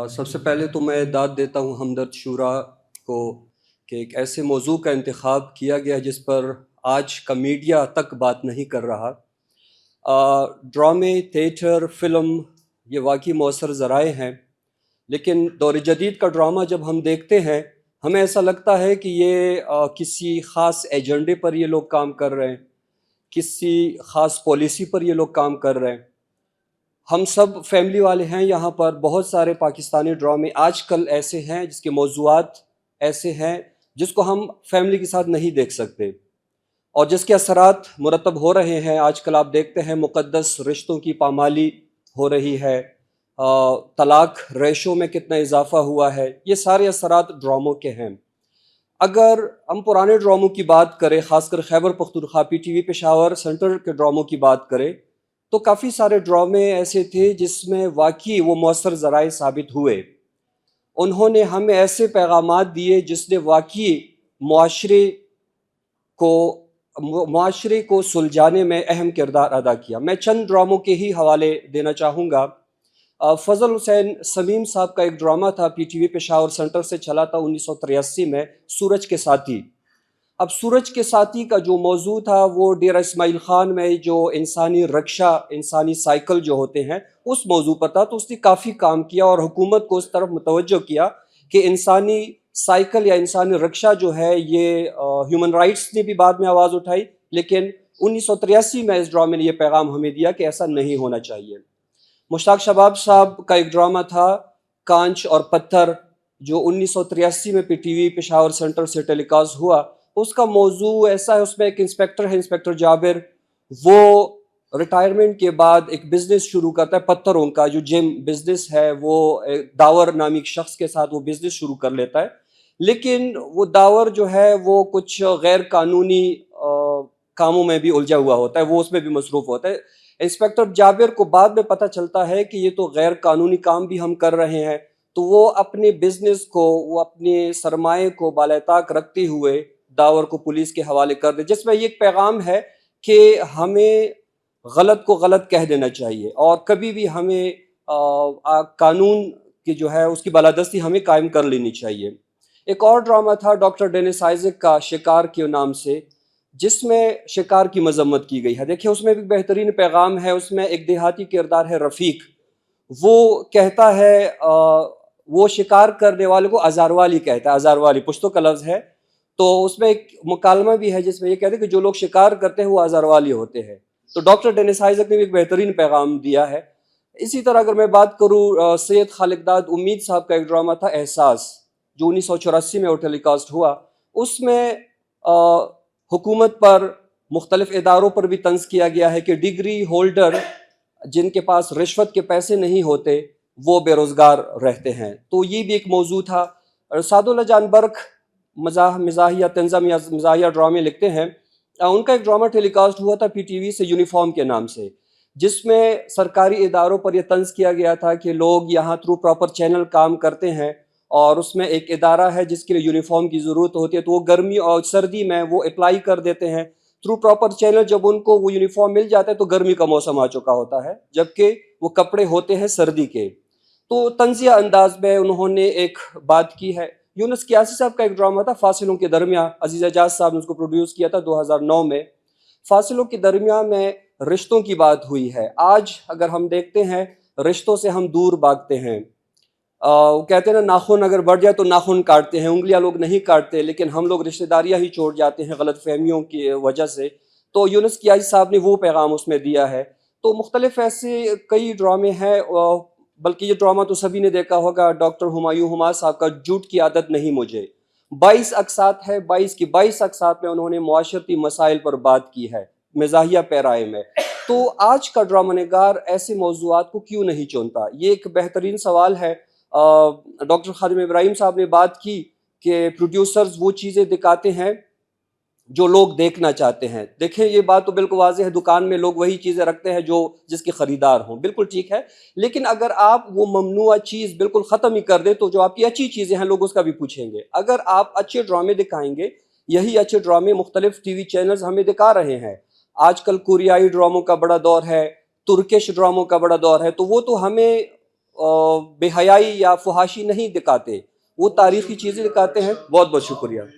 سب سے پہلے تو میں داد دیتا ہوں ہمدرد شورا کو کہ ایک ایسے موضوع کا انتخاب کیا گیا جس پر آج کا میڈیا تک بات نہیں کر رہا۔ ڈرامے، تھیٹر، فلم یہ واقعی مؤثر ذرائع ہیں، لیکن دور جدید کا ڈرامہ جب ہم دیکھتے ہیں ہمیں ایسا لگتا ہے کہ یہ کسی خاص ایجنڈے پر یہ لوگ کام کر رہے ہیں، کسی خاص پالیسی پر یہ لوگ کام کر رہے ہیں۔ ہم سب فیملی والے ہیں یہاں پر، بہت سارے پاکستانی ڈرامے آج کل ایسے ہیں جس کے موضوعات ایسے ہیں جس کو ہم فیملی کے ساتھ نہیں دیکھ سکتے، اور جس کے اثرات مرتب ہو رہے ہیں۔ آج کل آپ دیکھتے ہیں مقدس رشتوں کی پامالی ہو رہی ہے، طلاق ریشو میں کتنا اضافہ ہوا ہے، یہ سارے اثرات ڈراموں کے ہیں۔ اگر ہم پرانے ڈراموں کی بات کریں، خاص کر خیبر پختونخوا PTV پشاور سینٹر کے ڈراموں کی بات کریں، تو کافی سارے ڈرامے ایسے تھے جس میں واقعی وہ مؤثر ذرائع ثابت ہوئے۔ انہوں نے ہمیں ایسے پیغامات دیے جس نے واقعی معاشرے کو سلجھانے میں اہم کردار ادا کیا۔ میں چند ڈراموں کے ہی حوالے دینا چاہوں گا۔ فضل حسین سمیم صاحب کا ایک ڈرامہ تھا، PTV پشاور سینٹر سے چلا تھا 1983 میں، سورج کے ساتھی۔ اب سورج کے ساتھی کا جو موضوع تھا وہ ڈیرہ اسماعیل خان میں جو انسانی رکشہ، انسانی سائیکل جو ہوتے ہیں، اس موضوع پر تھا۔ تو اس نے کافی کام کیا اور حکومت کو اس طرف متوجہ کیا کہ انسانی سائیکل یا انسانی رکشہ جو ہے یہ ہیومن رائٹس نے بھی بعد میں آواز اٹھائی، لیکن 1983 میں اس ڈرامے نے یہ پیغام ہمیں دیا کہ ایسا نہیں ہونا چاہیے۔ مشتاق شباب صاحب کا ایک ڈرامہ تھا کانچ اور پتھر، جو 1983 میں PTV پشاور سینٹر سے ٹیلی کاسٹ ہوا۔ اس کا موضوع ایسا ہے، اس میں ایک انسپیکٹر ہے، انسپیکٹر جابر، وہ ریٹائرمنٹ کے بعد ایک بزنس شروع کرتا ہے پتھروں کا، جو جم بزنس ہے، وہ داور نامی ایک شخص کے ساتھ وہ بزنس شروع کر لیتا ہے، لیکن وہ داور جو ہے وہ کچھ غیر قانونی کاموں میں بھی الجھا ہوا ہوتا ہے، وہ اس میں بھی مصروف ہوتا ہے۔ انسپیکٹر جابر کو بعد میں پتہ چلتا ہے کہ یہ تو غیر قانونی کام بھی ہم کر رہے ہیں، تو وہ اپنے بزنس کو، وہ اپنے سرمایہ کو بالاتاق رکھتے ہوئے داور کو پولیس کے حوالے کر دے، جس میں یہ ایک پیغام ہے کہ ہمیں غلط کو غلط کہہ دینا چاہیے، اور کبھی بھی ہمیں قانون کی جو ہے اس کی بالادستی ہمیں قائم کر لینی چاہیے۔ ایک اور ڈرامہ تھا ڈاکٹر ڈینس آئزک کا، شکار کے نام سے، جس میں شکار کی مذمت کی گئی ہے۔ دیکھیں اس میں بھی بہترین پیغام ہے۔ اس میں ایک دیہاتی کردار ہے رفیق، وہ کہتا ہے وہ شکار کرنے والے کو ازاروالی کہتا ہے، ازاروالی پشتو کا لفظ ہے، تو اس میں ایک مکالمہ بھی ہے جس میں یہ کہتے ہیں کہ جو لوگ شکار کرتے ہیں وہ ازاروالی ہوتے ہیں۔ تو ڈاکٹر ڈینس آئزک نے بھی ایک بہترین پیغام دیا ہے۔ اسی طرح اگر میں بات کروں سید خالق داد امید صاحب کا ایک ڈرامہ تھا احساس، جو 1984 میں ٹیلی کاسٹ ہوا۔ اس میں حکومت پر، مختلف اداروں پر بھی طنز کیا گیا ہے کہ ڈگری ہولڈر جن کے پاس رشوت کے پیسے نہیں ہوتے وہ بے روزگار رہتے ہیں، تو یہ بھی ایک موضوع تھا۔ سعد اللہ جان برق مزاحیہ طنزم یا مزاحیہ ڈرامے لکھتے ہیں، ان کا ایک ڈرامہ ٹیلی کاسٹ ہوا تھا PTV سے یونیفارم کے نام سے، جس میں سرکاری اداروں پر یہ طنز کیا گیا تھا کہ لوگ یہاں تھرو پراپر چینل کام کرتے ہیں، اور اس میں ایک ادارہ ہے جس کے لیے یونیفارم کی ضرورت ہوتی ہے، تو وہ گرمی اور سردی میں وہ اپلائی کر دیتے ہیں تھرو پراپر چینل۔ جب ان کو وہ یونیفارم مل جاتا ہے تو گرمی کا موسم آ چکا ہوتا ہے، جبکہ وہ کپڑے ہوتے ہیں سردی کے۔ تو طنزیہ انداز میں انہوں نے ایک بات کی ہے۔ یونس قیاسی صاحب کا ایک ڈرامہ تھا فاصلوں کے درمیان، عزیز اعجاز صاحب نے اس کو پروڈیوس کیا تھا 2009 میں۔ فاصلوں کے درمیان میں رشتوں کی بات ہوئی ہے۔ آج اگر ہم دیکھتے ہیں رشتوں سے ہم دور بھاگتے ہیں، وہ کہتے ہیں نا ناخن اگر بڑھ جائے تو ناخن کاٹتے ہیں، انگلیاں لوگ نہیں کاٹتے، لیکن ہم لوگ رشتہ داریاں ہی چھوڑ جاتے ہیں غلط فہمیوں کی وجہ سے۔ تو یونس قیاسی صاحب نے وہ پیغام اس میں دیا ہے۔ تو مختلف ایسے کئی ڈرامے ہیں، بلکہ یہ ڈرامہ تو سبھی نے دیکھا ہوگا، ڈاکٹر ہمایوں حماد صاحب کا جھوٹ کی عادت نہیں مجھے۔ 22 اقساط ہے، 22 کی 22 اقساط میں انہوں نے معاشرتی مسائل پر بات کی ہے مزاحیہ پیرائے میں۔ تو آج کا ڈرامہ نگار ایسے موضوعات کو کیوں نہیں چنتا؟ یہ ایک بہترین سوال ہے۔ ڈاکٹر خادم ابراہیم صاحب نے بات کی کہ پروڈیوسرز وہ چیزیں دکھاتے ہیں جو لوگ دیکھنا چاہتے ہیں۔ دیکھیں یہ بات تو بالکل واضح ہے، دکان میں لوگ وہی چیزیں رکھتے ہیں جو جس کے خریدار ہوں، بالکل ٹھیک ہے، لیکن اگر آپ وہ ممنوع چیز بالکل ختم ہی کر دیں تو جو آپ کی اچھی چیزیں ہیں لوگ اس کا بھی پوچھیں گے۔ اگر آپ اچھے ڈرامے دکھائیں گے، یہی اچھے ڈرامے مختلف TV چینلز ہمیں دکھا رہے ہیں۔ آج کل کوریائی ڈراموں کا بڑا دور ہے، ترکش ڈراموں کا بڑا دور ہے، تو وہ تو ہمیں بے حیائی یا فحاشی نہیں دکھاتے، وہ تاریخی چیزیں دکھاتے ہیں۔ بہت بہت شکریہ۔